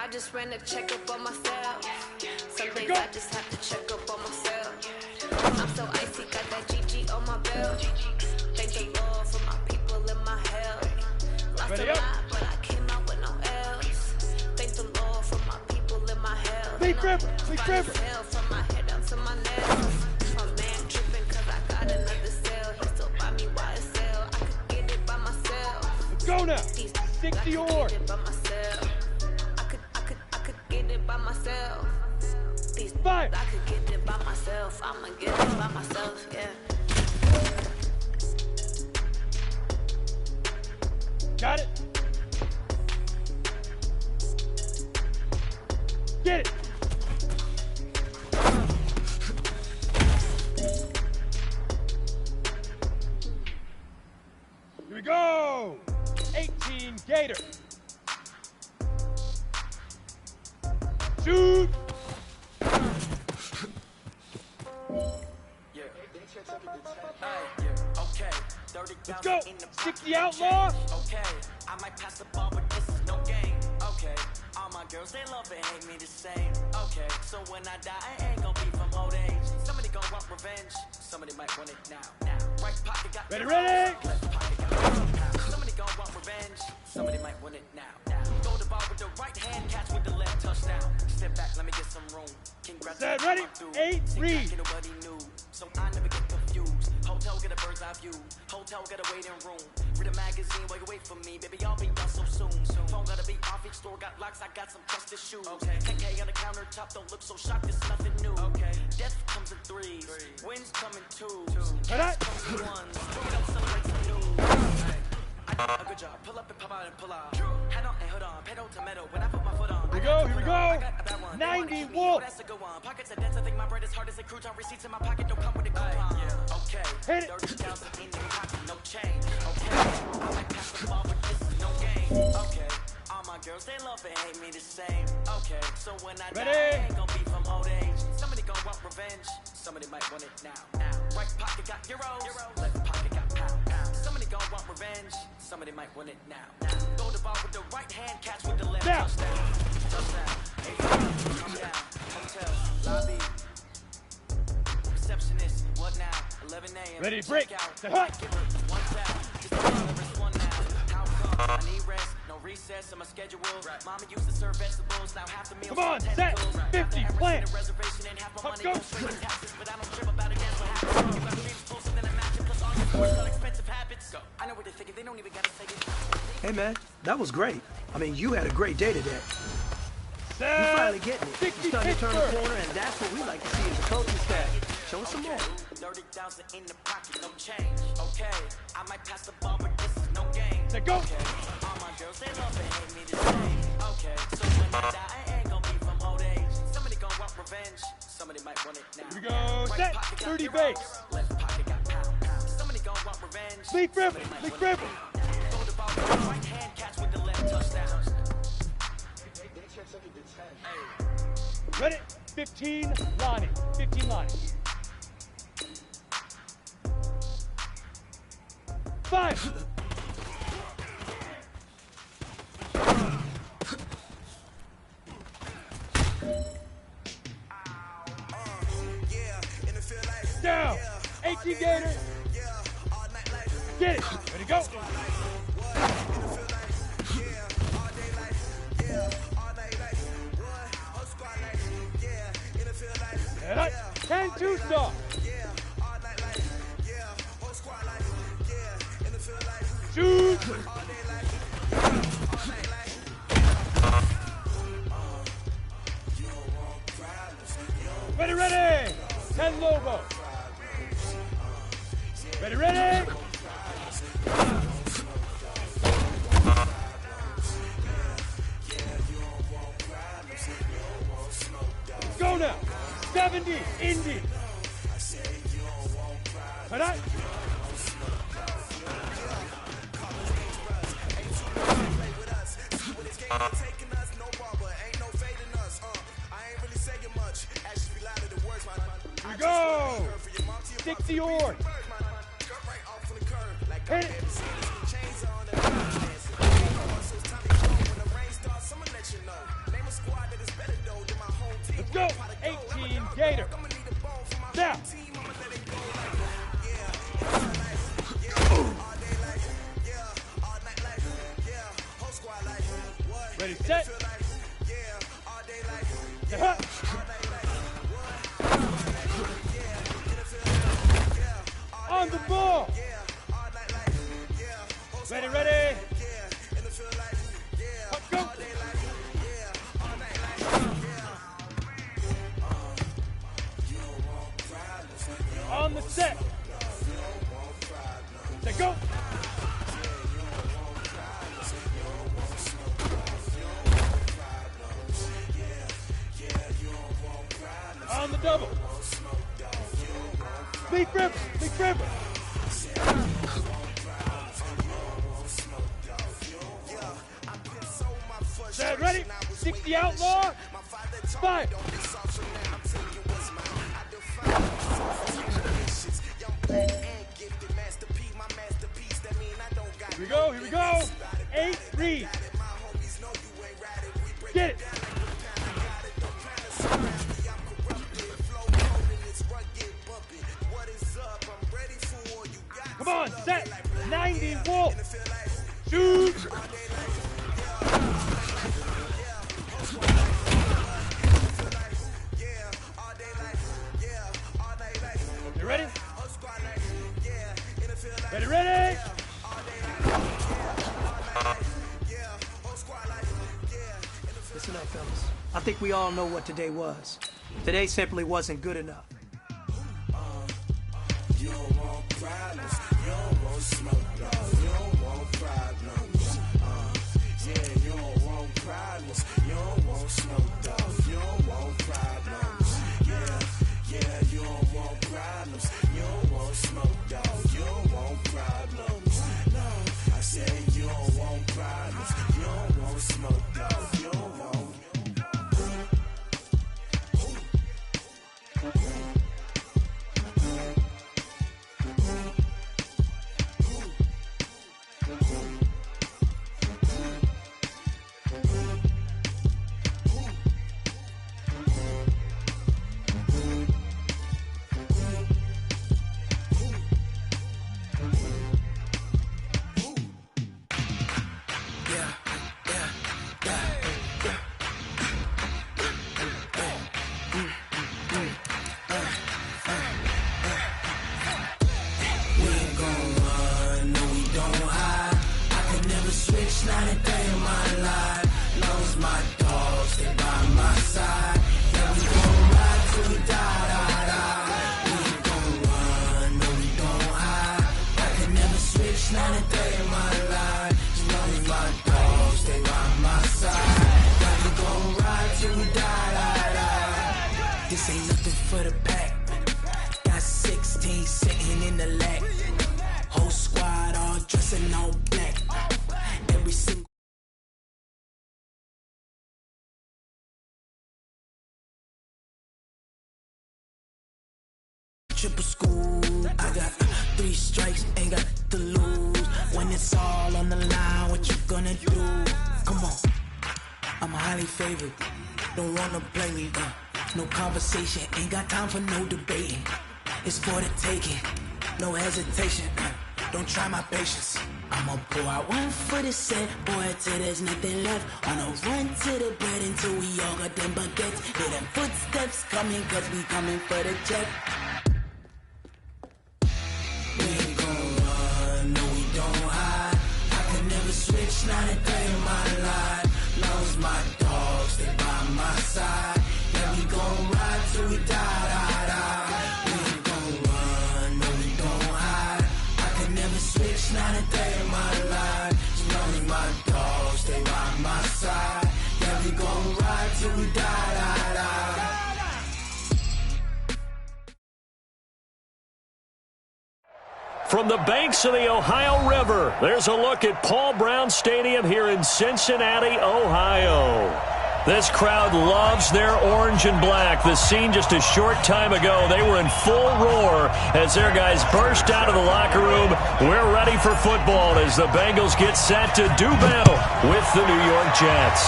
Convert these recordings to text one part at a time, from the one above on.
I just ran a checkup on myself. Some days I just have to check up on myself. I'm so icy, got that GG on my belt. Thank the Lord for my people in my health. Lost a lot, but I came out with no else. Thank the Lord for my people in my health. Big River. From my head down to my nails. My man tripping cause I got another cell. He still buy me YSL. I could get it by myself. Let's go now. 60 or. Get it by myself. These Five. I could get it by myself. I'ma get it by myself, yeah. Got it. Get it. Here we go. 18 Gator. Shoot! Let's go! 60 Outlaw! Okay, I might pass the ball, but this is no game. Okay, all my girls, they love and hate me the same. Okay, so when I die, I ain't gonna be from old age. Somebody gonna want revenge. Somebody might want it now. Right pocket got ready. Left pocket got somebody gonna want revenge. Somebody might want it now. Throw the ball with the right hand, catch with the left, touchdown. Step back, let me get some room. Set, ready, 8, read. Nobody knew, so I never get confused. Hotel get a bird's eye view. Hotel get a waiting room. Read a magazine while you wait for me, baby. I'll be done so soon. Phone gotta be off. Each store got locks. I got some trusted shoes. Okay. 10K on the countertop. Don't look so shocked. It's nothing new. Okay. Death comes in threes. Wins come in twos. Cash comes in ones. We don't celebrate some news. I did a good job. Pull up and pop out and pull out. Head on and hood on. Pedal to metal. When I put my foot on. Here we go. 90 Wolf. That's a good one. Pockets are dense. I think my bread is hard as a crouton. Receipts in my pocket don't come with a coupon. Okay. Hit it. 30,000 in the pocket, no change. Okay. I might pass the ball, but this is no game. Okay. All my girls, they love and hate me the same. Okay. So when I die, I ain't gonna be from old age. Somebody gonna want revenge. Somebody might want it now. Right pocket got euros. Left pocket got pounds. Somebody gonna want revenge. Somebody might want it now. Throw the ball with the right hand, catch with the left. Touchdown. Come down. Hotel. Lobby. Receptionist. What now? 11 a.m. Ready, break. One tap. Just one now. How come? I need rest. No recess on my schedule. Mama used to serve vegetables. Now half the meals. Come on, set. 50 plan. Let's go. Taxes, but I don't trip about it. That's what happens. You got dreams closer than a match. Plus all your sports got expensive habits. Go. I know what they're thinking. They don't even gotta say it. Hey man, that was great. I mean, you had a great day today. You're finally getting it. You're starting to turn the corner, and that's what we like to see as a coaching staff. Show us some more. 30,000 in the pocket, no change. Okay, I might pass the ball, but this is no game. Let's go. Okay, all my girls, they love and hate me the same. Okay, so when I die, I ain't gonna be from old age. Somebody gonna want revenge. Somebody might want it now. Here we go. Set. 30 base. Left pocket got pounds. Somebody gonna want revenge. Bleak River. Bleak River. Throw the ball with the right hand, catch with the left, touchdown. Ready? 15 Lonnie. 15 Lonnie. 5. Down. 18 Gator. Get it. Ready to go. Head up. 10 2-star. Shoot. Ready, ready. 10 Lobo. Ready, ready. Let's go now. 70 Indy. Head up. Taking us, no barber, ain't no fading us. I ain't really saying much. Actions be louder than words, man. Here we go. 60 or. Hit it. Chains on and I'm dancing. So it's time to go when the rain starts. I'ma let you know. Name a squad that is better though than my whole team. Let's go. 18 Gator. I'ma need a ball for my Now. whole team. I'ma let it go like yeah, all day like yeah, all night like yeah, whole squad like what? Ready, set. Feel like yeah, all day like Set up. all night like what? On the ball. Yeah, all night like yeah, whole squad Ready, ready. yeah, and it feel like yeah, Up, go. all day like yeah, all night like yeah. On the set. Set, go. On the double. Big rip. Big rip. Set, ready. 60 outlaw. Fire. Here we go. Here we go. 8 read. Get it. Come on, set. 90 Wolf. Shoot. You ready? Ready, ready. Listen up, fellas. I think we all know what today was. Today simply wasn't good enough. You don't want problems, you don't want smoke, no, you don't want problems. Yeah, you don't want problems, you don't want smoke, dog, you don't want problems. Yeah, you don't want problems, you don't want smoke, dog, you don't want problems. No, I said you don't want problems, you don't want smoke, dog, you don't want. This ain't nothing for the pack. Got 16 sitting in the lap. Whole squad all dressing all black. Every single triple school. I got 3 strikes, ain't got to lose. When it's all on the line, what you gonna do? Come on, I'm highly favored. Don't wanna play me, no conversation, ain't got time for no debating. It's for the taking, no hesitation. Don't try my patience. I'ma pour out one for the set, boy, till there's nothing left. On a run to the bread until we all got them baguettes. Hear them footsteps coming, cause we coming for the check. We ain't gon' run, no we don't hide. I could never switch, not a day in my life. Long as my dogs, they by my side. Yeah, we gon' ride till we die. We ain't gon' run, no we don't hide. I could never switch, not a day in my life. As long as my dogs, they by my side. Yeah, we gon' ride till we die. From the banks of the Ohio River, there's a look at Paul Brown Stadium here in Cincinnati, Ohio. This crowd loves their orange and black. The scene just a short time ago, they were in full roar as their guys burst out of the locker room. We're ready for football as the Bengals get set to do battle with the New York Jets.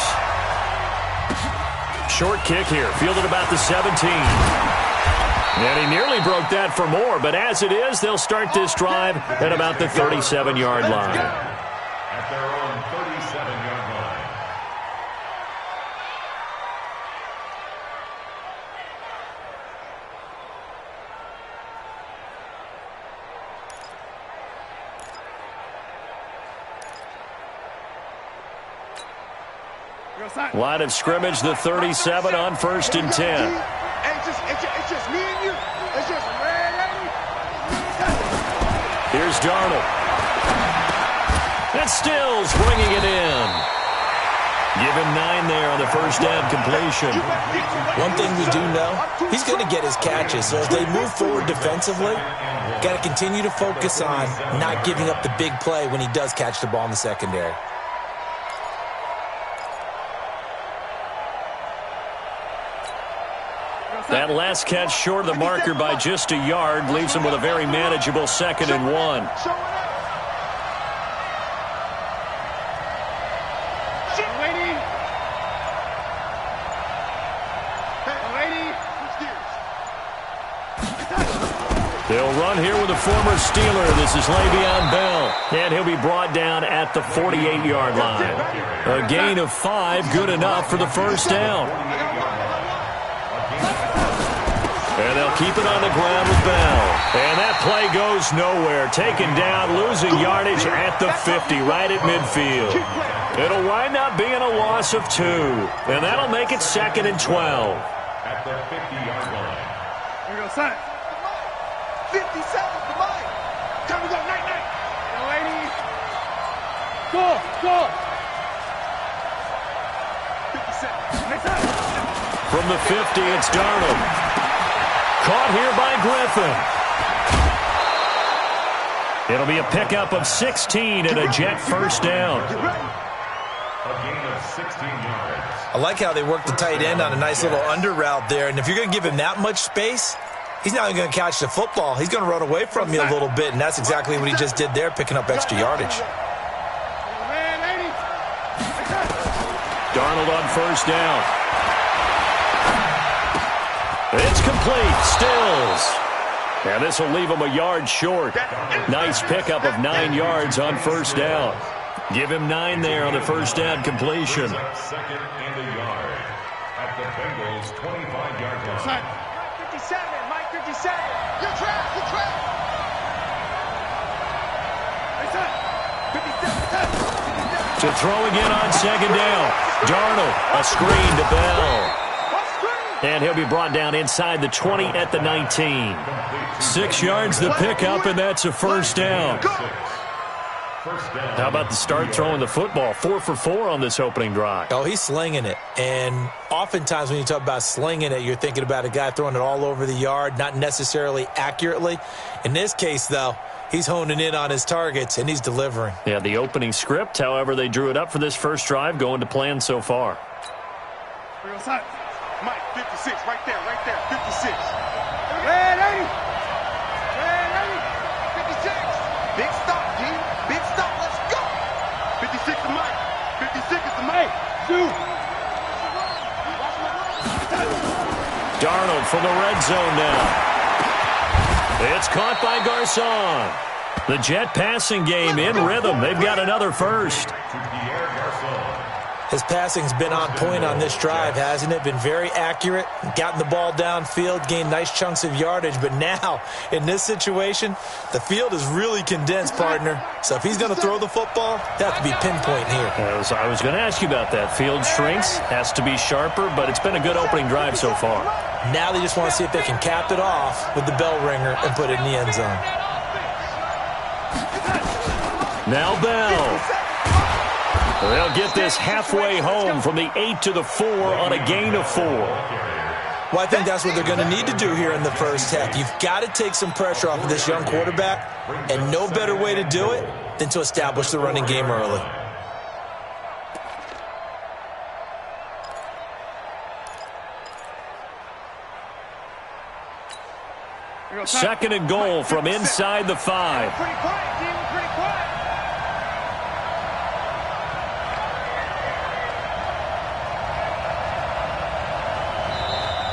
Short kick here, fielded about the 17. And he nearly broke that for more, but as it is, they'll start this drive at about the 37-yard line. At their own 37-yard line. Line of scrimmage, the 37 on 1st and 10. It's just me and you. It's just red. Here's Darnold. And Stills bringing it in. Give him 9 there on the first down completion. One thing we do know, he's going to get his catches. So as they move forward defensively, got to continue to focus on not giving up the big play when he does catch the ball in the secondary. That last catch short of the marker by just a yard leaves him with a very manageable 2nd and 1. They'll run here with a former Steeler. This is Le'Veon Bell. And he'll be brought down at the 48-yard line. A gain of 5, good enough for the first down. And they'll keep it on the ground with Bell. And that play goes nowhere. Taken down, losing yardage at the 50, right at midfield. It'll wind up being a loss of 2. And that'll make it 2nd and 12. At the 50-yard line. Here we go, son. 50 seconds to mine. Time to go, night. Yo, ladies. Go. 50 seconds. Next time. From the 50, it's Darnold. Caught here by Griffin. It'll be a pickup of 16 and a Jet first down. A gain of 16 yards. I like how they work the tight end on a nice little under route there. And if you're going to give him that much space, he's not even going to catch the football. He's going to run away from you a little bit, and that's exactly what he just did there, picking up extra yardage. Darnold on first down. It's complete. Stills. And this will leave him a yard short. Nice pickup of 9 yards on first down. Give him 9 there on the first down completion. 2nd and a yard. At the Bengals' 25-yard line. 57, Mike 57. You're trapped. To throw again on 2nd down. Darnold, a screen to Bell. And he'll be brought down inside the 20 at the 19. 6 yards the pickup, and that's a first down. How about the start throwing the football? 4 for 4 on this opening drive. Oh, he's slinging it. And oftentimes when you talk about slinging it, you're thinking about a guy throwing it all over the yard, not necessarily accurately. In this case, though, he's honing in on his targets, and he's delivering. Yeah, the opening script, however, they drew it up for this first drive, going to plan so far. Mike, 56, right there, 56. Red 80. 56. Big stop, G. Big stop, let's go. 56 to Mike. 56 is to Mike. Shoot. Darnold from the red zone now. It's caught by Garcon. The Jet passing game in rhythm. They've got another first. His passing's been on point on this drive, hasn't it? Been very accurate, gotten the ball downfield, gained nice chunks of yardage. But now, in this situation, the field is really condensed, partner. So if he's going to throw the football, that has to be pinpoint here. I was going to ask you about that. Field shrinks, has to be sharper, but it's been a good opening drive so far. Now they just want to see if they can cap it off with the bell ringer and put it in the end zone. Now Bell. They'll get this halfway home from the 8 to the 4 on a gain of 4. Well, I think that's what they're going to need to do here in the first half. You've got to take some pressure off of this young quarterback, and no better way to do it than to establish the running game early. Second and goal from inside the 5. Pretty quiet, team. Pretty quiet.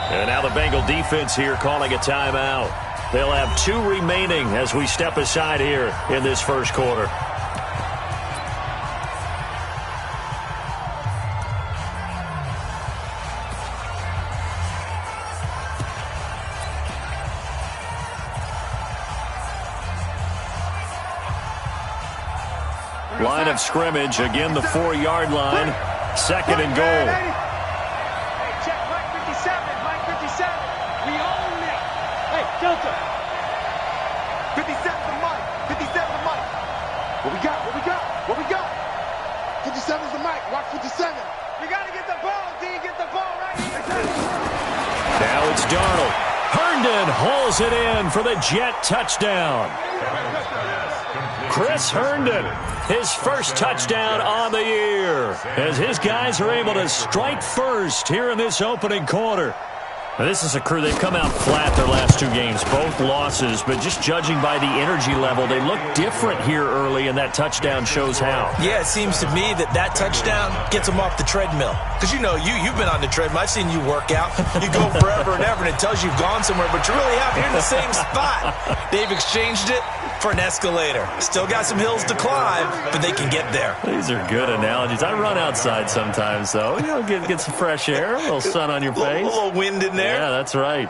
And now the Bengal defense here calling a timeout. They'll have 2 remaining as we step aside here in this first quarter. Line of scrimmage, again the 4-yard line. 2nd and goal. Hey, check Mike 57, Mike 57. We own it. Hey, Delta. 57 to Mike, 57 to Mike. What we got, what we got, what we got? 57's the Mike, watch 57. We got to get the ball, D, get the ball right here. Now it's Darnold. Herndon hauls it in for the Jet touchdown. Chris Herndon, his first touchdown on the year, as his guys are able to strike first here in this opening quarter. Now, this is a crew, they've come out flat their last 2 games, both losses, but just judging by the energy level, they look different here early, and that touchdown shows how. Yeah, it seems to me that touchdown gets them off the treadmill. Because, you know, you've been on the treadmill. I've seen you work out. You go forever and ever, and it tells you you've gone somewhere, but you're really out here in the same spot. They've exchanged it for an escalator. Still got some hills to climb, but they can get there. These are good analogies. I run outside sometimes, though. You know, get some fresh air, a little sun on your face. A little wind in there. Yeah, that's right.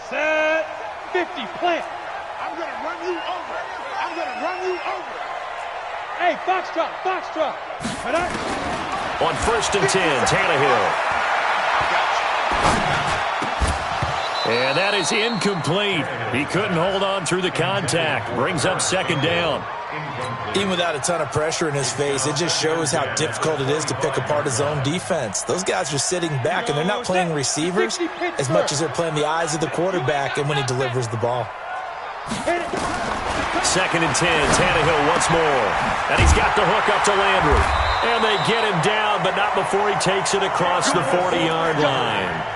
Set 50, plant. I'm going to run you over. I'm going to run you over. Hey, Foxtrot, Foxtrot. On 1st and 10, Tannehill. And that is incomplete. He couldn't hold on through the contact. Brings up 2nd down. Even without a ton of pressure in his face, it just shows how difficult it is to pick apart his own defense. Those guys are sitting back, and they're not playing receivers as much as they're playing the eyes of the quarterback and when he delivers the ball. 2nd and 10, Tannehill once more. And he's got the hook up to Landry. And they get him down, but not before he takes it across the 40-yard line.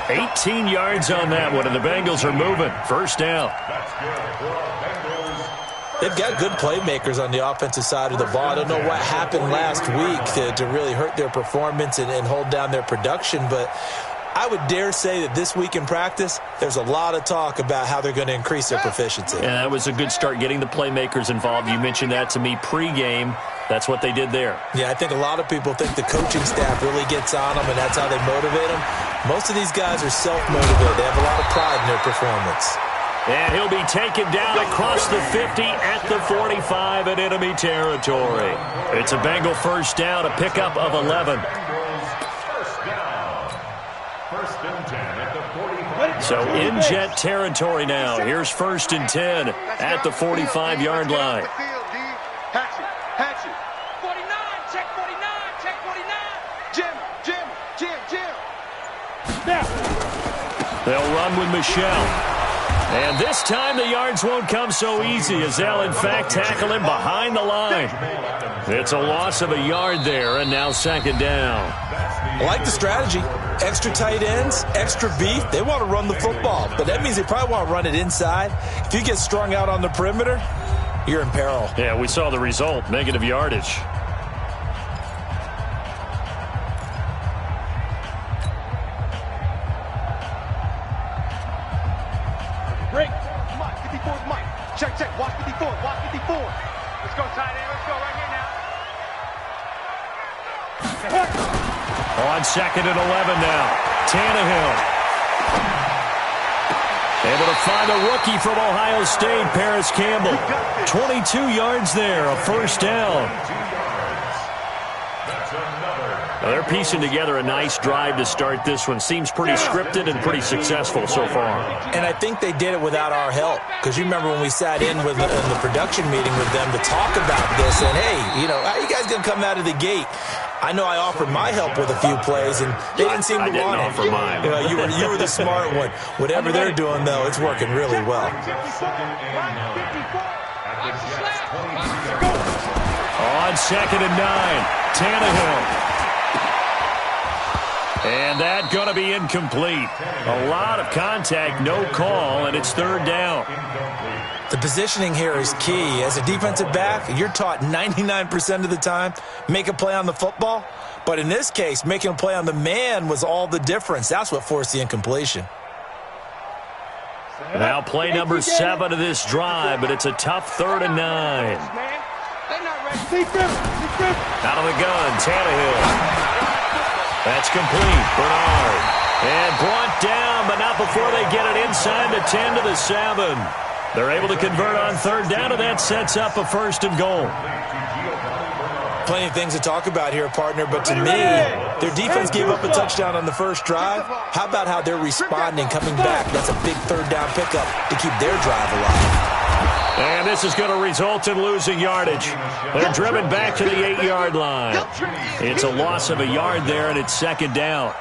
18 yards on that one, and the Bengals are moving. 1st down. They've got good playmakers on the offensive side of the ball. I don't know what happened last week to really hurt their performance and hold down their production, but I would dare say that this week in practice, there's a lot of talk about how they're going to increase their proficiency. Yeah, that was a good start, getting the playmakers involved. You mentioned that to me pregame. That's what they did there. Yeah, I think a lot of people think the coaching staff really gets on them, and that's how they motivate them. Most of these guys are self-motivated. They have a lot of pride in their performance. And he'll be taken down across the 50 at the 45 in enemy territory. It's a Bengal 1st down, a pickup of 11. So in Jet territory now. Here's 1st and 10 at the 45-yard line. Hatch it. 49, check 49, check 49. Jim. Now. They'll run with Michelle. And this time the yards won't come so easy as they'll, in fact, tackle him behind the line. It's a loss of a yard there, and now 2nd down. I like the strategy. Extra tight ends, extra beef. They want to run the football, but that means they probably want to run it inside. If you get strung out on the perimeter, you're in peril. Yeah, we saw the result, negative yardage. Break. Mike, 54's Mike. Check. Watch 54. Let's go, tight end. Let's go right here now. On 2nd and 11 now. Tannehill. Able to find a rookie from Ohio State, Paris Campbell. 22 yards there, a 1st down. Now they're piecing together a nice drive to start this one. Seems pretty scripted and pretty successful so far. And I think they did it without our help. Because you remember when we sat in with in the production meeting with them to talk about this. And, hey, you know, how are you guys going to come out of the gate? I know I offered my help with a few plays, and they didn't seem to want it. I didn't offer mine. You know, you were the smart one. Whatever they're doing, though, it's working really well. On 2nd and 9, Tannehill. And that going to be incomplete. A lot of contact, no call, and it's 3rd down. The positioning here is key. As a defensive back, you're taught 99% of the time, make a play on the football. But in this case, making a play on the man was all the difference. That's what forced the incompletion. Now play number 7 of this drive, but it's a tough 3rd and 9. Out of the gun, Tannehill. That's complete. Bernard. And brought down, but not before they get it inside the 10 to the 7. They're able to convert on 3rd down, and that sets up a 1st and goal. Plenty of things to talk about here, partner, but to me, their defense gave up a touchdown on the first drive. How about how they're responding, coming back? That's a big 3rd down pickup to keep their drive alive. And this is going to result in losing yardage. They're driven back to the 8-yard line. It's a loss of a yard there, and it's 2nd down.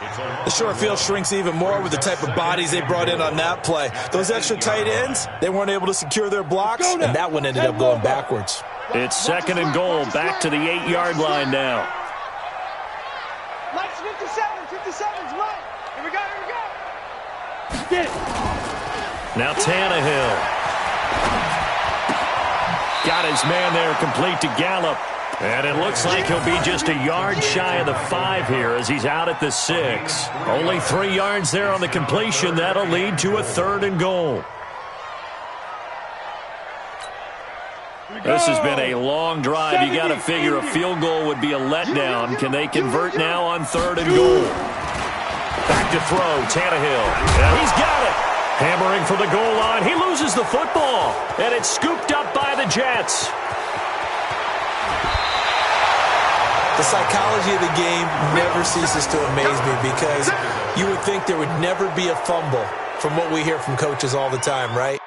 The short field shrinks even more with the type of bodies they brought in on that play. Those extra tight ends, they weren't able to secure their blocks, and that one ended up going backwards. It's 2nd and goal, back to the 8-yard line now. Mike's 57's Mike. Here we go. Get it. Now Tannehill. Got his man there, complete to Gallup. And it looks like he'll be just a yard shy of the 5 here as he's out at the 6. Only 3 yards there on the completion. That'll lead to a 3rd and goal. This has been a long drive. You got to figure a field goal would be a letdown. Can they convert now on 3rd and goal? Back to throw, Tannehill. And he's got it. Hammering for the goal line. He loses the football. And it's scooped up by the Jets. The psychology of the game never ceases to amaze me because you would think there would never be a fumble from what we hear from coaches all the time, right?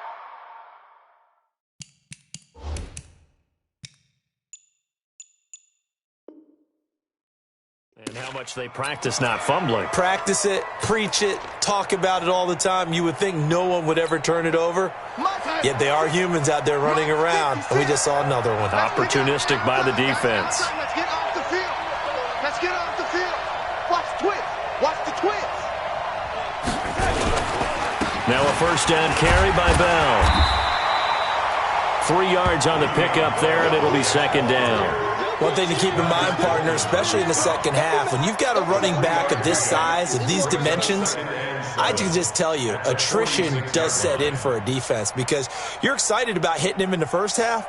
And how much they practice not fumbling. Practice it, preach it, talk about it all the time. You would think no one would ever turn it over. Yet they are humans out there running around. And we just saw another one. Opportunistic by the defense. Let's get off the field. Let's get off the field. Watch the twist. Watch the twist. Now a 1st down carry by Bell. 3 yards on the pickup there, and it'll be 2nd down. One thing to keep in mind, partner, especially in the second half, when you've got a running back of this size, of these dimensions, I can just tell you, attrition does set in for a defense because you're excited about hitting him in the first half,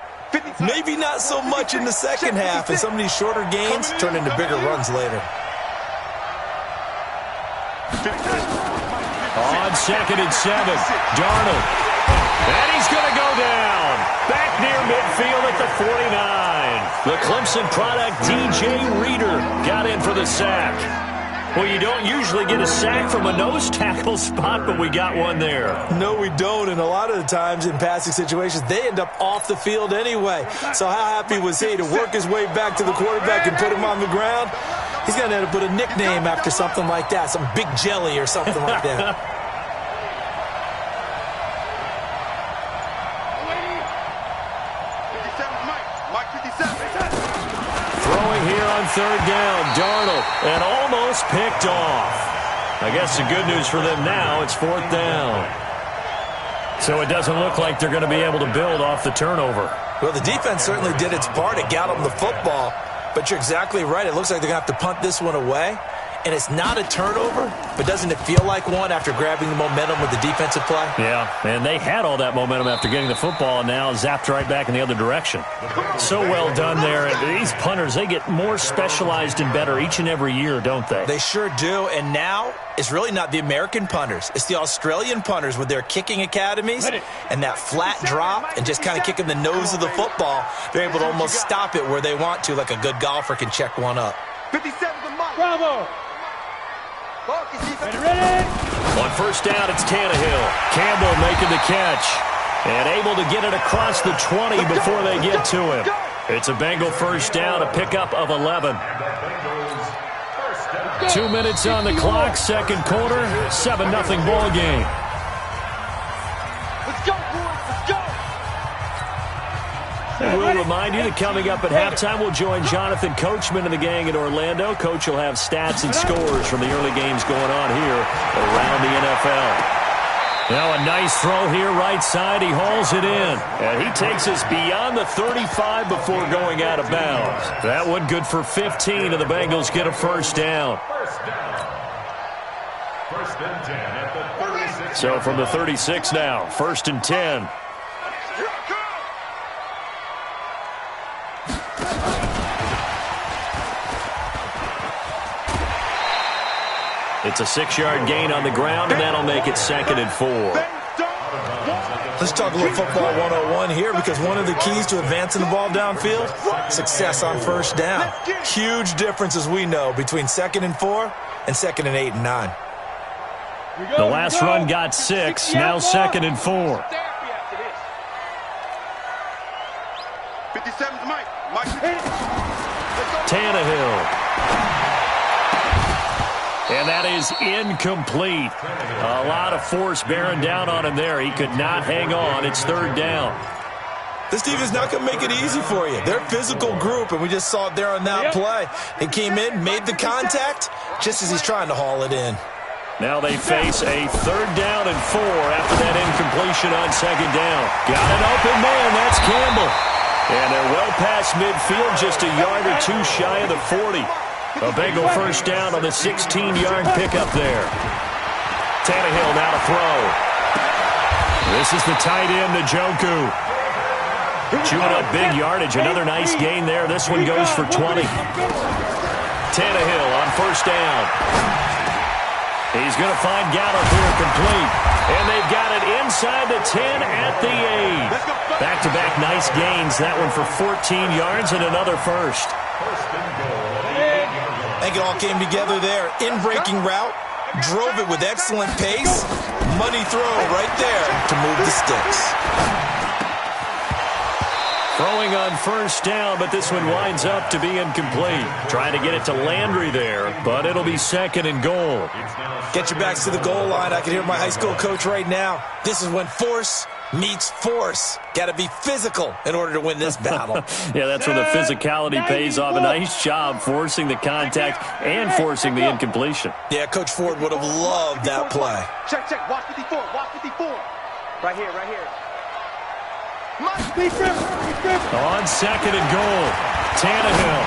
maybe not so much in the second half, and some of these shorter gains turn into bigger runs later. On 2nd and 7, Darnold. And he's going to go down. Back near midfield at the 49. The Clemson product, DJ Reader, got in for the sack. Well, you don't usually get a sack from a nose tackle spot, but we got one there. No, we don't, and a lot of the times in passing situations, they end up off the field anyway. So how happy was he to work his way back to the quarterback and put him on the ground? He's going to end up with a nickname after something like that, some Big Jelly or something like that. Here on 3rd down, Darnold, and almost picked off. I guess the good news for them now, it's 4th down. So it doesn't look like they're going to be able to build off the turnover. Well, the defense certainly did its part. It got them the football, but you're exactly right. It looks like they're going to have to punt this one away. And it's not a turnover, but doesn't it feel like one after grabbing the momentum with the defensive play? Yeah, and they had all that momentum after getting the football and now zapped right back in the other direction. So well done there. And these punters, they get more specialized and better each and every year, don't they? They sure do. And now it's really not the American punters. It's the Australian punters with their kicking academies and that flat drop and just kind of kicking the nose of the football. They're able to almost stop it where they want to, like a good golfer can check one up. 57 to Mike. Bravo. Ready? On 1st down, it's Tannehill. Campbell making the catch. And able to get it across the 20 before they get to him. It's a Bengal 1st down, a pickup of 11. 2 minutes on the clock, 2nd quarter, 7-0 ball game. Let's go, boys. Let's go. And we'll remind you that coming up at halftime, we'll join Jonathan Coachman and the gang in Orlando. Coach will have stats and scores from the early games going on here around the NFL. Now a nice throw here right side. He hauls it in. And he takes us beyond the 35 before going out of bounds. That one good for 15, and the Bengals get a first down. First and 10 at the 36. So from the 36 now, first and 10. It's a 6-yard gain on the ground, and that'll make it second and 4. Let's talk a little football 101 here, because one of the keys to advancing the ball downfield, success on first down. Huge difference, as we know, between second and 4 and second and 8 and 9. The last run got 6, now second and 4. 57's Mike. Tannehill. And that is incomplete. A lot of force bearing down on him there. He could not hang on. It's third down. This team is not going to make it easy for you. They're a physical group, and we just saw it there on that play. He came in, made the contact, just as he's trying to haul it in. Now they face a third down and 4 after that incompletion on second down. Got an open man. That's Campbell. And they're well past midfield, just a yard or two shy of the 40. A Bengal first down on the 16-yard pickup there. Tannehill now to throw. This is the tight end, Njoku. Chewing up big yardage. Another nice gain there. This one goes for 20. Tannehill on first down. He's going to find Gallup here complete. And they've got it inside the 10 at the 8. Back-to-back nice gains. That one for 14 yards and another first. I think it all came together there. In-breaking route, drove it with excellent pace. Money throw right there to move the sticks. Throwing on first down, but this one winds up to be incomplete. Trying to get it to Landry there, but it'll be second and goal. Get your backs to the goal line. I can hear my high school coach right now. This is when force meets force. Got to be physical in order to win this battle. Yeah, that's where the physicality pays off. A nice job forcing the contact and forcing the incompletion. Yeah, Coach Ford would have loved that play. Check. Watch 54. Watch 54. Right here. On second and goal, Tannehill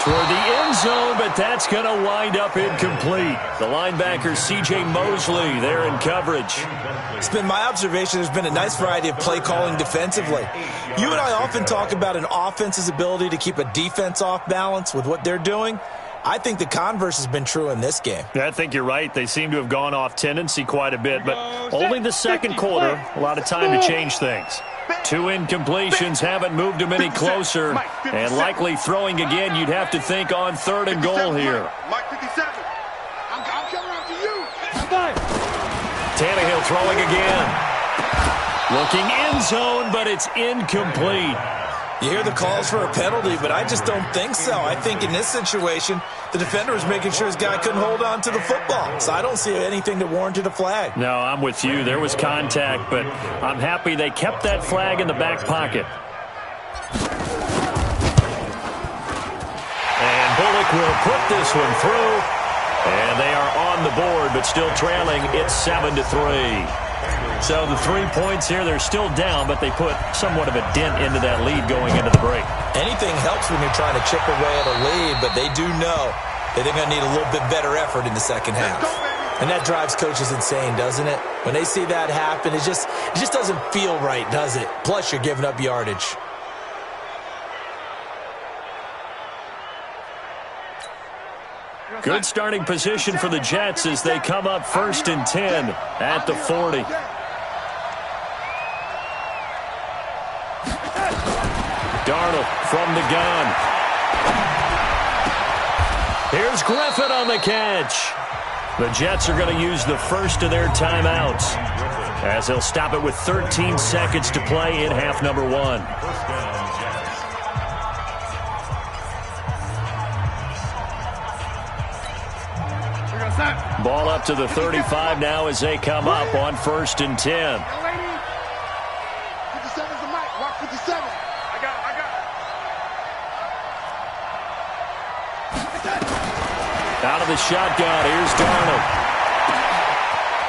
toward the end zone, but that's going to wind up incomplete. The linebacker, C.J. Mosley, there in coverage. It's been my observation there's been a nice variety of play calling defensively. You and I often talk about an offense's ability to keep a defense off balance with what they're doing. I think the converse has been true in this game. Yeah, I think you're right. They seem to have gone off tendency quite a bit, but only the second quarter, a lot of time to change things. 2 incompletions haven't moved them any closer, and likely throwing again, you'd have to think on third and goal here. Mike 57. I'm coming after you. Tannehill throwing again. Looking end zone, but it's incomplete. You hear the calls for a penalty, but I just don't think so. I think in this situation, the defender was making sure his guy couldn't hold on to the football. So I don't see anything that warranted a flag. No, I'm with you. There was contact, but I'm happy they kept that flag in the back pocket. And Bullock will put this one through. And they are on the board, but still trailing. It's 7-3. So the 3 points here, they're still down, but they put somewhat of a dent into that lead going into the break. Anything helps when you're trying to chip away at a lead, but they do know that they're going to need a little bit better effort in the second half. And that drives coaches insane, doesn't it? When they see that happen, it just doesn't feel right, does it? Plus, you're giving up yardage. Good starting position for the Jets as they come up first and 10 at the 40. Darnold from the gun. Here's Griffin on the catch. The Jets are going to use the first of their timeouts as they'll stop it with 13 seconds to play in half number 1. Ball up to the 35 now as they come up on first and 10. 57's the mic. Watch 57. I got Out of the shotgun, here's Darnold.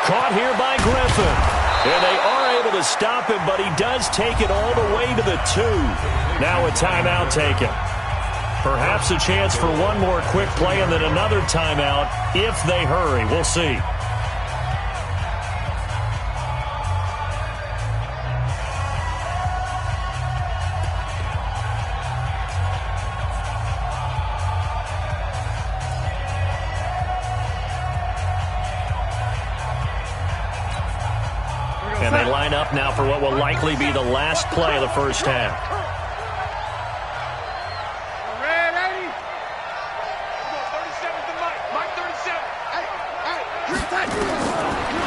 Caught here by Griffin. And they are able to stop him, but he does take it all the way to the 2. Now a timeout taken. Perhaps a chance for one more quick play and then another timeout if they hurry. We'll see. And they line up now for what will likely be the last play of the first half.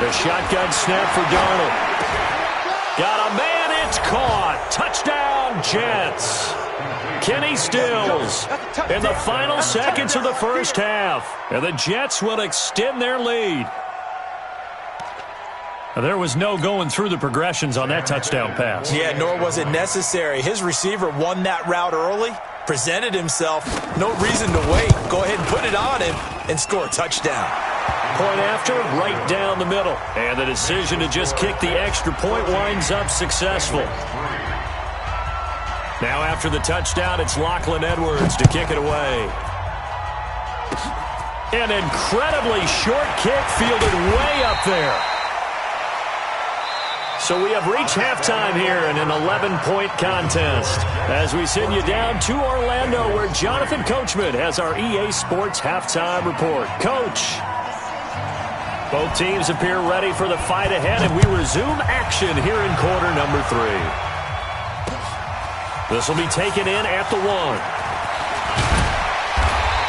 The shotgun snap for Darnold. Got a man, it's caught. Touchdown, Jets. Kenny Stills in the final seconds of the first half. And the Jets will extend their lead. There was no going through the progressions on that touchdown pass. Yeah, nor was it necessary. His receiver won that route early, presented himself, no reason to wait. Go ahead and put it on him and score a touchdown. Point after, right down the middle. And the decision to just kick the extra point winds up successful. Now after the touchdown, it's Lachlan Edwards to kick it away. An incredibly short kick fielded way up there. So we have reached halftime here in an 11-point contest as we send you down to Orlando where Jonathan Coachman has our EA Sports Halftime Report. Coach, both teams appear ready for the fight ahead, and we resume action here in quarter number 3. This will be taken in at the 1.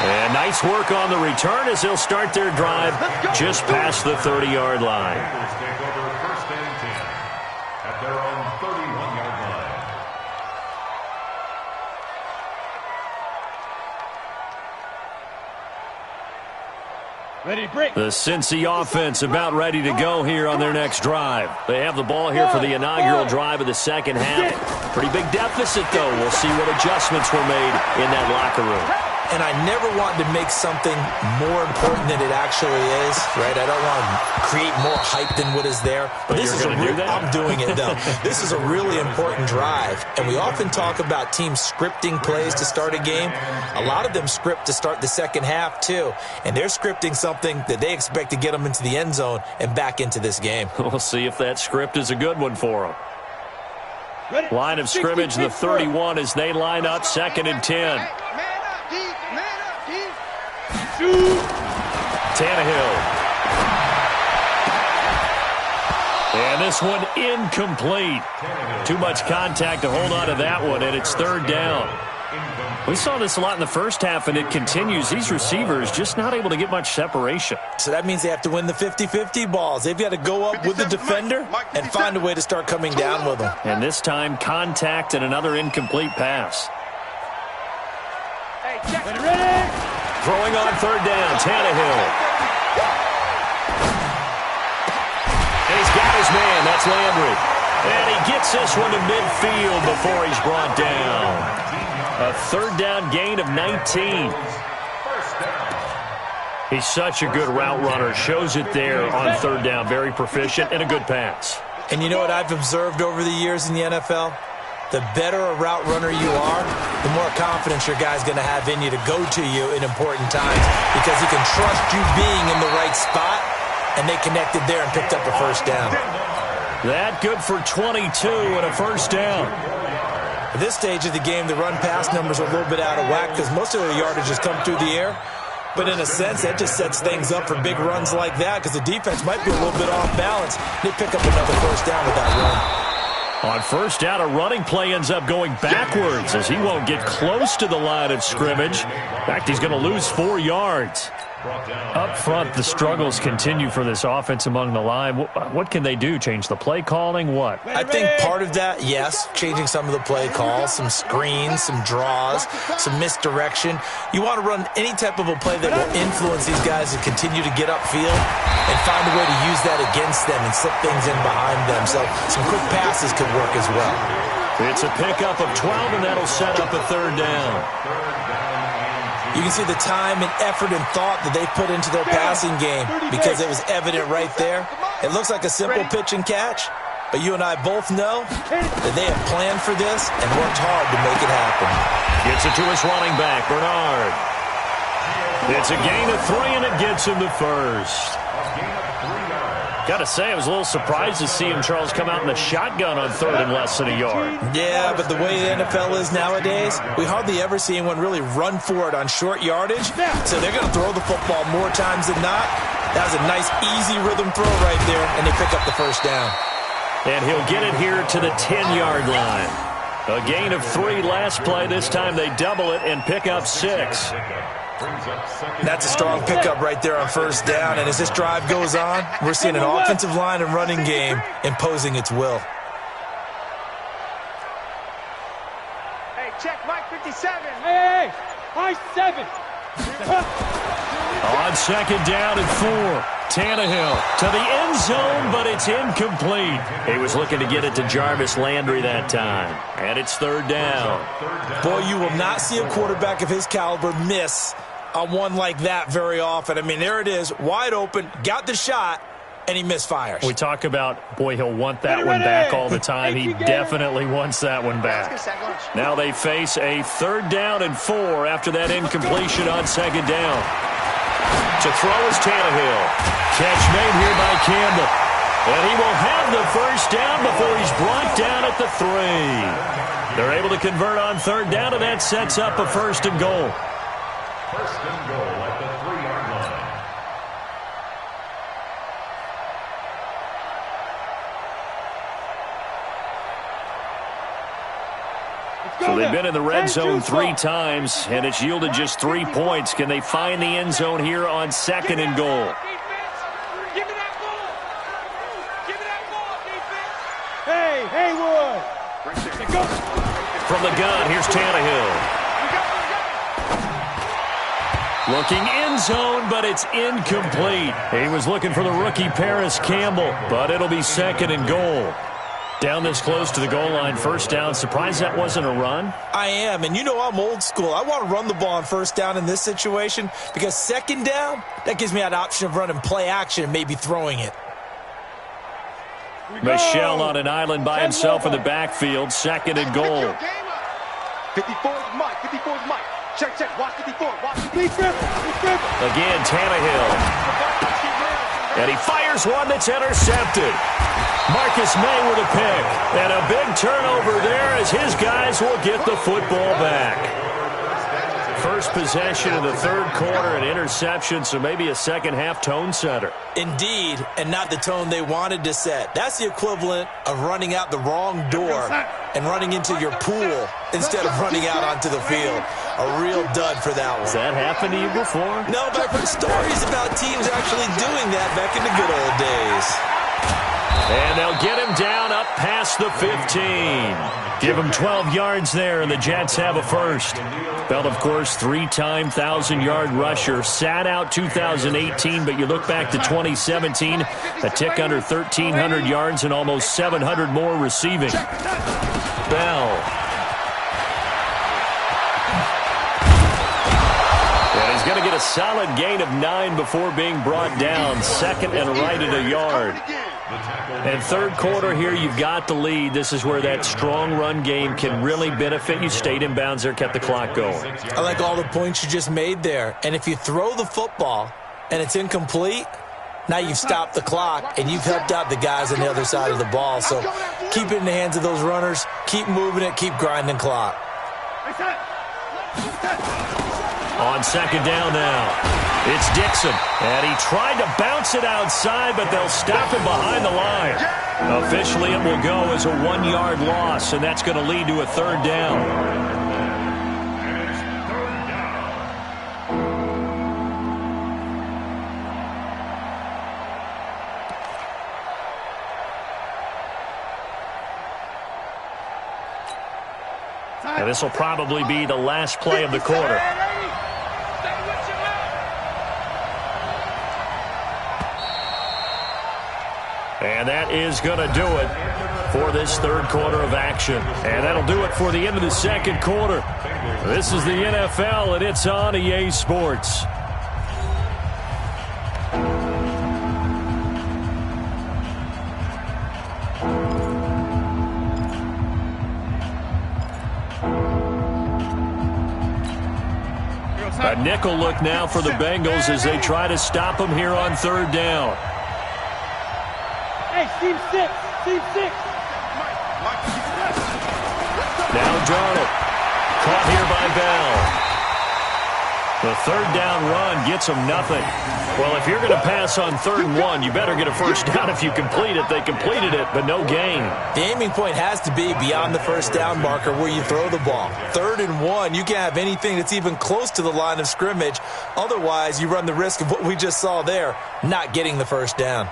And nice work on the return as they'll start their drive just past the 30-yard line. Ready, break. The Cincy offense about ready to go here on their next drive. They have the ball here for the inaugural drive of the second half. Pretty big deficit, though. We'll see what adjustments were made in that locker room. And I never wanted to make something more important than it actually is, right? I don't want to create more hype than what is there. But this is I'm doing it, though. This is a really important drive. And we often talk about teams scripting plays to start a game. A lot of them script to start the second half, too. And they're scripting something that they expect to get them into the end zone and back into this game. We'll see if that script is a good one for them. Line of scrimmage, the 31 as they line up, 2nd and 10. Tannehill. And this one incomplete. Too much contact to hold on to that one, and it's 3rd down. We saw this a lot in the first half, and it continues. These receivers just not able to get much separation. So that means they have to win the 50-50 balls. They've got to go up with the defender and find a way to start coming down with them. And this time, contact and another incomplete pass. Ready? Throwing on 3rd down, Tannehill. And he's got his man, that's Landry. And he gets this one to midfield before he's brought down. A 3rd down gain of 19. He's such a good route runner. Shows it there on 3rd down. Very proficient and a good pass. And you know what I've observed over the years in the NFL? The better a route runner you are, the more confidence your guy's going to have in you to go to you in important times because he can trust you being in the right spot, and they connected there and picked up a 1st down. That good for 22 and a 1st down. At this stage of the game, the run-pass numbers are a little bit out of whack because most of their yardage has come through the air. But in a sense, that just sets things up for big runs like that because the defense might be a little bit off balance. They pick up another 1st down with that run. On 1st down, a running play ends up going backwards as he won't get close to the line of scrimmage. In fact, he's going to lose 4 yards. Up front, the struggles continue for this offense among the line. What can they do? Change the play calling? What? I think part of that, yes, changing some of the play calls, some screens, some draws, some misdirection. You want to run any type of a play that will influence these guys to continue to get upfield and find a way to use that against them and slip things in behind them. So some quick passes could work as well. It's a pickup of 12, and that'll set up a 3rd down. You can see the time and effort and thought that they put into their passing game because it was evident right there. It looks like a simple pitch and catch, but you and I both know that they have planned for this and worked hard to make it happen. Gets it to his running back, Bernard. It's a gain of 3, and it gets him to first. Got to say, I was a little surprised to see him, Charles, come out in the shotgun on 3rd and less than a yard. Yeah, but the way the NFL is nowadays, we hardly ever see anyone really run for it on short yardage. So they're going to throw the football more times than not. That was a nice, easy rhythm throw right there, and they pick up the first down. And he'll get it here to the 10-yard line. A gain of 3 last play. This time they double it and pick up 6. That's a strong pickup right there on first down. And as this drive goes on, we're seeing an offensive line and running game imposing its will. Hey, check Mike 57. Hey, Mike 7. On 2nd down and 4. Tannehill to the end zone, but it's incomplete. He was looking to get it to Jarvis Landry that time. And it's 3rd down. Boy, you will not see a quarterback of his caliber miss on one like that very often. I mean, there it is, wide open, got the shot, and he misfires. We talk about, boy, he'll want that one back all the time. He definitely wants that one back. Now they face a 3rd down and 4 after that incompletion on 2nd down. To throw is Tannehill. Catch made here by Campbell. And he will have the first down before he's brought down at the 3. They're able to convert on 3rd down, and that sets up a 1st and goal. 1st and goal at the 3-yard line. So they've been in the red zone 3 times, and it's yielded just 3 points. Can they find the end zone here on 2nd and goal? Give me that ball. Give me that ball, defense. Hey, Haywood. Go. From the gun, here's Tannehill. Looking end zone, but it's incomplete. He was looking for the rookie Paris Campbell, but it'll be 2nd and goal. Down this close to the goal line, 1st down. Surprised that wasn't a run? I am, and you know I'm old school. I want to run the ball on 1st down in this situation because 2nd down, that gives me that option of running play action and maybe throwing it. Michelle on an island by himself in the backfield, 2nd and goal. 54 is Mike, 54 is Mike. Check, check, watch 54, watch 54. Again, Tannehill. And he fires one that's intercepted. Marcus May with a pick. And a big turnover there as his guys will get the football back. First possession of the 3rd quarter, an interception, so maybe a second-half tone setter. Indeed, and not the tone they wanted to set. That's the equivalent of running out the wrong door and running into your pool instead of running out onto the field. A real dud for that one. Has that happened to you before? No, but I've heard stories about teams actually doing that back in the good old days. And they'll get him down up past the 15. Give him 12 yards there, and the Jets have a 1st. Bell, of course, 3-time 1,000-yard rusher. Sat out 2018, but you look back to 2017, a tick under 1,300 yards and almost 700 more receiving. Bell. And he's going to get a solid gain of 9 before being brought down. 2nd and right at a yard. And 3rd quarter here, you've got the lead. This is where that strong run game can really benefit you. Stayed in bounds there, kept the clock going. I like all the points you just made there. And if you throw the football and it's incomplete, now you've stopped the clock and you've helped out the guys on the other side of the ball. So keep it in the hands of those runners. Keep moving it. Keep grinding clock. On 2nd down now. It's Dixon, and he tried to bounce it outside, but they'll stop him behind the line. Officially, it will go as a 1-yard loss, and that's going to lead to a 3rd down. And it's 3rd down. And this will probably be the last play of the quarter. And that is going to do it for this 3rd quarter of action. And that'll do it for the end of the 2nd quarter. This is the NFL, and it's on EA Sports. A nickel look now for the Bengals as they try to stop him here on third down. Hey, team 6. Team 6. Now Darnold. Caught here by Bell. The third down run gets them nothing. Well, if you're going to pass on 3rd and 1, you better get a first down if you complete it. They completed it, but no gain. The aiming point has to be beyond the first down marker where you throw the ball. 3rd and 1, you can't have anything that's even close to the line of scrimmage. Otherwise, you run the risk of what we just saw there, not getting the first down.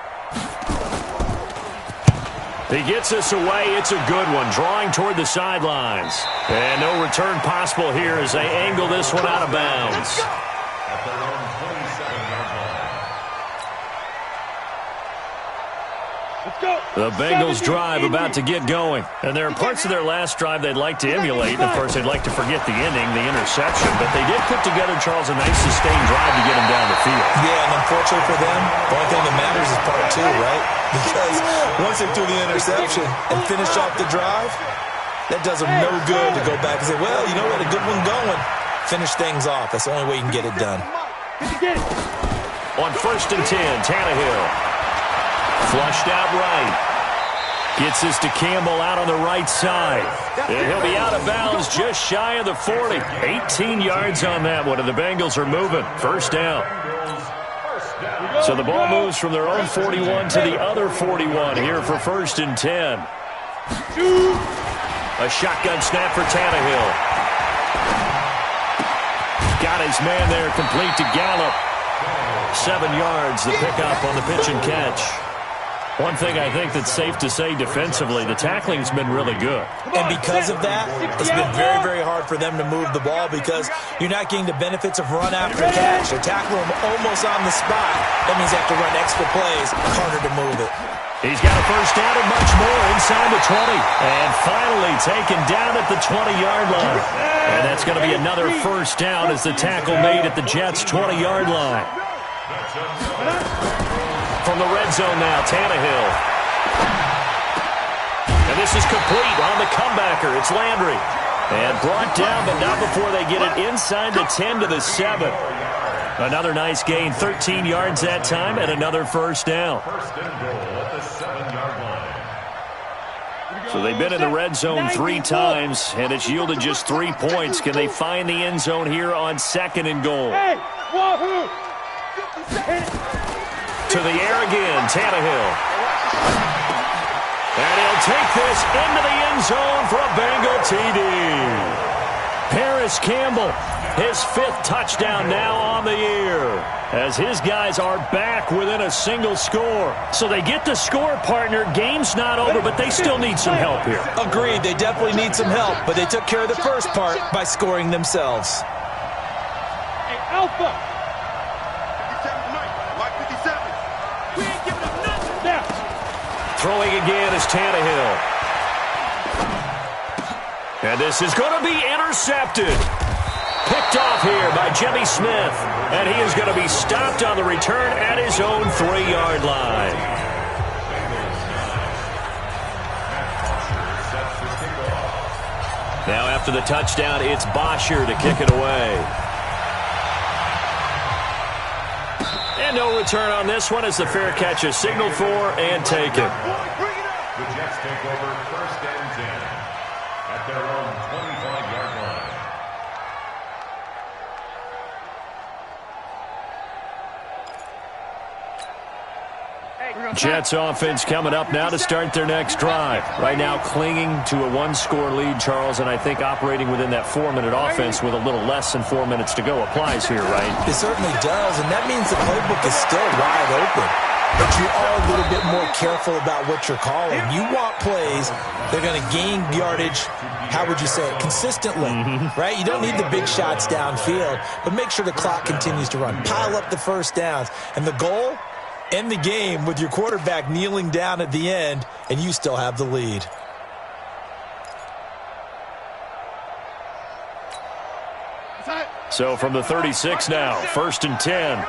He gets this away. It's a good one, drawing toward the sidelines. And no return possible here as they angle this one out of bounds. At their own 27-yard line. Let's go. The Bengals drive about to get going. And there are parts of their last drive they'd like to emulate. Of course, they'd like to forget the ending, the interception. But they did put together, Charles, a nice sustained drive to get him down the field. Yeah, and unfortunately for them, the only thing that matters is part 2, right? Because once they threw the interception and finished off the drive, that does them no good to go back and say, well, you know what, a good one going. Finish things off. That's the only way you can get it done. On 1st and 10, Tannehill. Flushed out right. Gets this to Campbell out on the right side. And he'll be out of bounds just shy of the 40. 18 yards on that one, and the Bengals are moving. First down. So the ball moves from their own 41 to the other 41 here for 1st and 10. A shotgun snap for Tannehill. Got his man there, complete to Gallup. 7 yards, the pickup on the pitch and catch. One thing I think that's safe to say defensively, the tackling's been really good. And because of that, it's been very, very hard for them to move the ball because you're not getting the benefits of run after catch. They tackle him almost on the spot. That means they have to run extra plays, harder to move it. He's got a first down and much more inside the 20. And finally taken down at the 20-yard line. And that's going to be another first down as the tackle made at the Jets' 20-yard line. From the red zone now, Tannehill. And this is complete on the comebacker. It's Landry. And brought down, but not before they get it inside the 10 to the 7. Another nice gain, 13 yards that time, and another first down. First and goal at the 7-yard line. So they've been in the red zone 3 times, and it's yielded just 3 points. Can they find the end zone here on 2nd and goal? Hey, wahoo! To the air again, Tannehill. And he'll take this into the end zone for a Bengal TD. Paris Campbell, his 5th touchdown now on the year, as his guys are back within a single score. So they get the score, partner. Game's not over, but they still need some help here. Agreed, they definitely need some help, but they took care of the first part by scoring themselves. Hey, Alpha! Throwing again is Tannehill. And this is going to be intercepted. Picked off here by Jimmy Smith. And he is going to be stopped on the return at his own 3-yard line. Now after the touchdown, it's Bosher to kick it away. And no return on this one as the fair catch is signaled for and taken. The Jets take over 1st and 10 at their own 25-yard line. Jets offense coming up now to start their next drive. Right now clinging to a 1-score lead, Charles, and I think operating within that 4-minute offense with a little less than 4 minutes to go applies here, right? It certainly does, and that means the playbook is still wide open. But you are a little bit more careful about what you're calling. You want plays that are going to gain yardage, how would you say it, consistently, right? You don't need the big shots downfield, but make sure the clock continues to run. Pile up the first downs. And the goal? End the game with your quarterback kneeling down at the end, and you still have the lead. So from the 36 now, 1st and 10.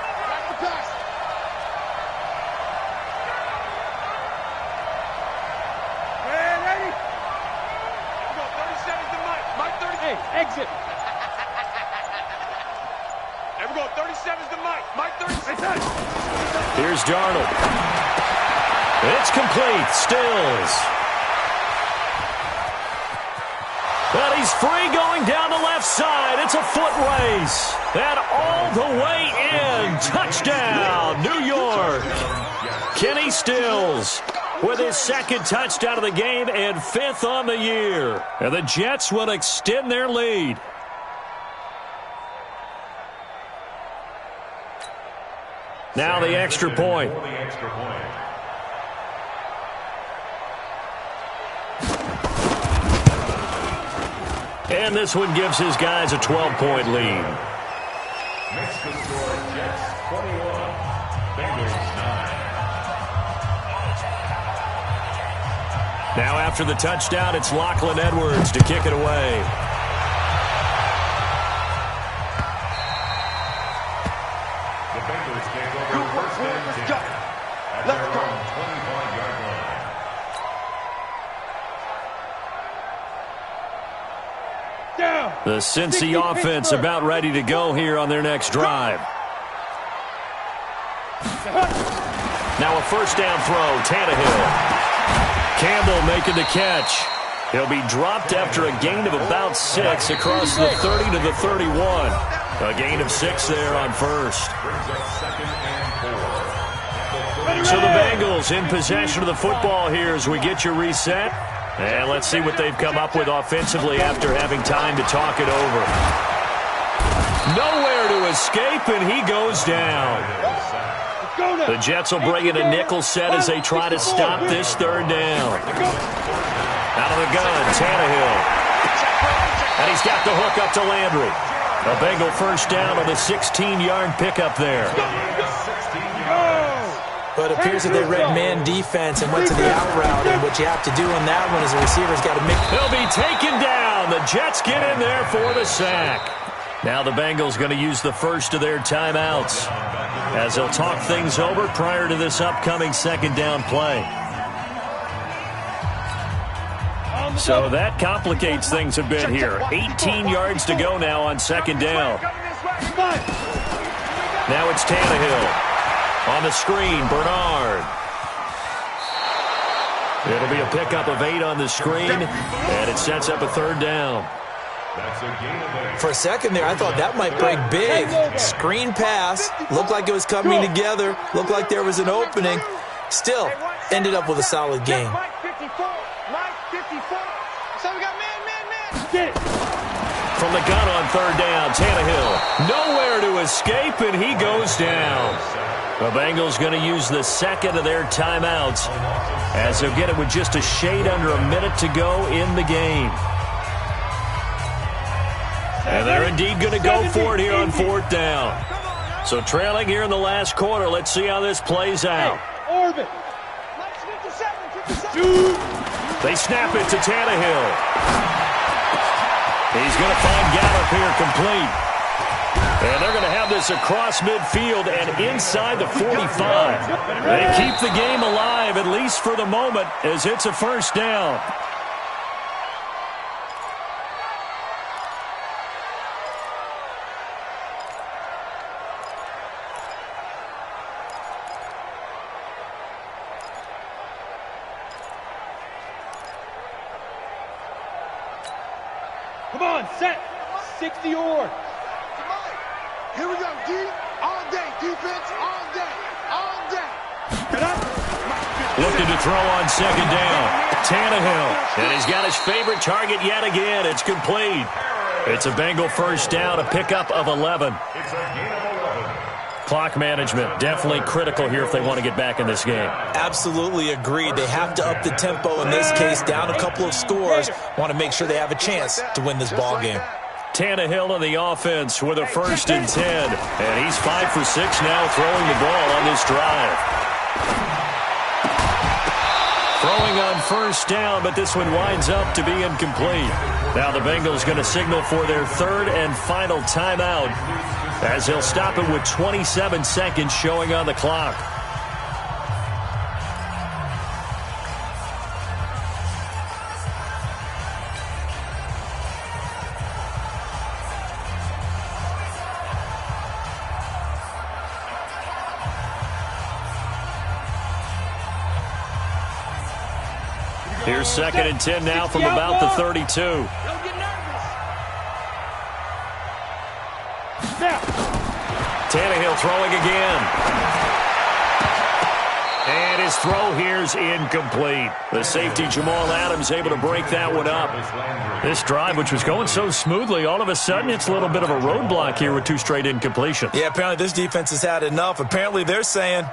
Here's Darnold. It's complete. Stills. But he's free going down the left side. It's a foot race. And all the way in. Touchdown, New York. Kenny Stills with his second touchdown of the game and fifth on the year. And the Jets will extend their lead. Now the extra point. And this one gives his guys a 12-point lead. Makes the score Jets 21, Bengals 9. Now after the touchdown, it's Lachlan Edwards to kick it away. The Bengals take over first and 10 at their own 25-yard line. The Cincy offense about ready to go here on their next drive. Now a first down throw, Tannehill. Campbell making the catch. He'll be dropped after a gain of about 6 across the 30 to the 31. A gain of 6 there on first. So the Bengals in possession of the football here as we get you reset. And let's see what they've come up with offensively after having time to talk it over. Nowhere to escape, and he goes down. The Jets will bring in a nickel set as they try to stop this third down. Out of the gun, Tannehill. And he's got the hook up to Landry. A Bengal first down on the 16-yard pickup there. But it appears that they read man defense and went to the out route. And what you have to do on that one is the receiver's got to make... He'll be taken down. The Jets get in there for the sack. Now the Bengals going to use the first of their timeouts as they'll talk things over prior to this upcoming second down play. So that complicates things a bit here. 18 yards to go now on second down. Now it's Tannehill. On the screen, Bernard. It'll be a pickup of 8 on the screen, and it sets up a third down. For a second there, I thought that might break big. Screen pass. Looked like it was coming together. Looked like there was an opening. Still, ended up with a solid game. From the gun on third down, Tannehill. Nowhere to escape, and he goes down. The Bengals going to use the second of their timeouts as they'll get it with just a shade under a minute to go in the game. And they're indeed going to go for it here on fourth down. So trailing here in the last quarter, let's see how this plays out. They snap it to Tannehill. He's going to find Gallup here complete. And they're going to have this across midfield and inside the 45. They keep the game alive, at least for the moment, as it's a first down. Come on, set. 60 yards. Here we go, D. All day. Defense, all day. All day. Looking to throw on second down. Tannehill. And he's got his favorite target yet again. It's complete. It's a Bengal first down, a pickup of 11. It's a gain of 11. Clock management, definitely critical here if they want to get back in this game. Absolutely agreed. They have to up the tempo in this case, down a couple of scores. Want to make sure they have a chance to win this ball game. Tannehill in the offense with a first and 10. And he's 5 for 6 now throwing the ball on this drive. Throwing on first down, but this one winds up to be incomplete. Now the Bengals going to signal for their third and final timeout as they'll stop it with 27 seconds showing on the clock. Here's 2nd and 10 now from about the 32. Don't get nervous. Now. Tannehill throwing again. And his throw here's incomplete. The safety Jamal Adams able to break that one up. This drive, which was going so smoothly, all of a sudden it's a little bit of a roadblock here with 2 straight incompletions. Yeah, apparently this defense has had enough. Apparently they're saying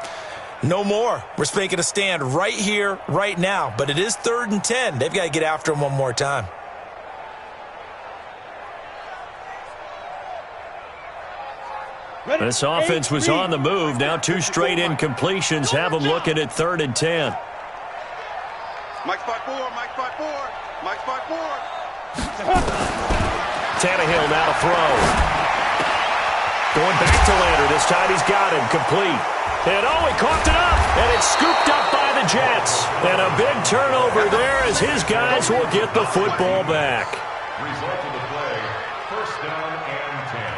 no more. We're making a stand right here, right now. But it is 3rd and 10. They've got to get after him one more time. This offense was on the move. Now 2 straight incompletions have them looking at 3rd and 10. Mike spot 4, Mike spot 4, Mike spot 4. Tannehill now to throw. Going back to Leonard. This time he's got him complete. And he coughed it up. And it's scooped up by the Jets. And a big turnover there as his guys will get the football back. Result of the play, 1st down and 10.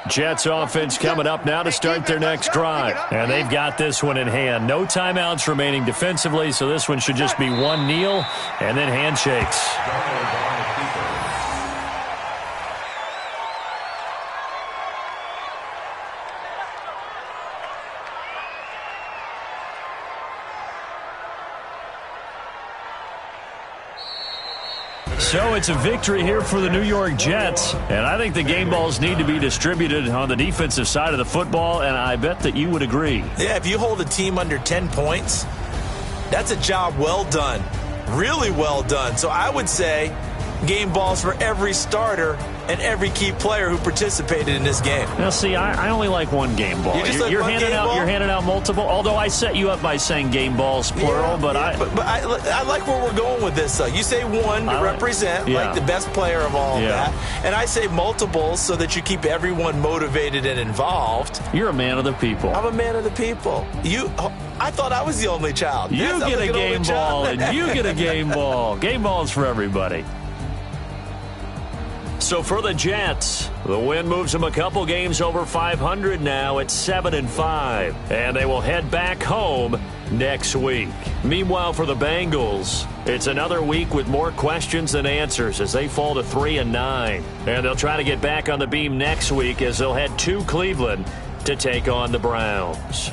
Jets offense coming up now to start their next drive. And they've got this one in hand. No timeouts remaining defensively, so this one should just be one kneel and then handshakes. So it's a victory here for the New York Jets, and I think the game balls need to be distributed on the defensive side of the football, and I bet that you would agree. Yeah, if you hold a team under 10 points, that's a job well done, really well done. So I would say game balls for every starter and every key player who participated in this game. Now, see, I only like one game ball. You're handing out multiple. Although I set you up by saying game balls plural, but I like where we're going with this. You say one to represent like the best player of all of that, and I say multiples so that you keep everyone motivated and involved. You're a man of the people. I'm a man of the people. I thought I was the only child. You get a game ball, and you get a game ball. Game balls for everybody. So for the Jets, the win moves them a couple games over 500 now at 7-5, and they will head back home next week. Meanwhile, for the Bengals, it's another week with more questions than answers as they fall to 3-9, and they'll try to get back on the beam next week as they'll head to Cleveland to take on the Browns.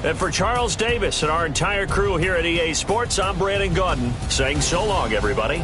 And for Charles Davis and our entire crew here at EA Sports, I'm Brandon Gaudin saying so long, everybody.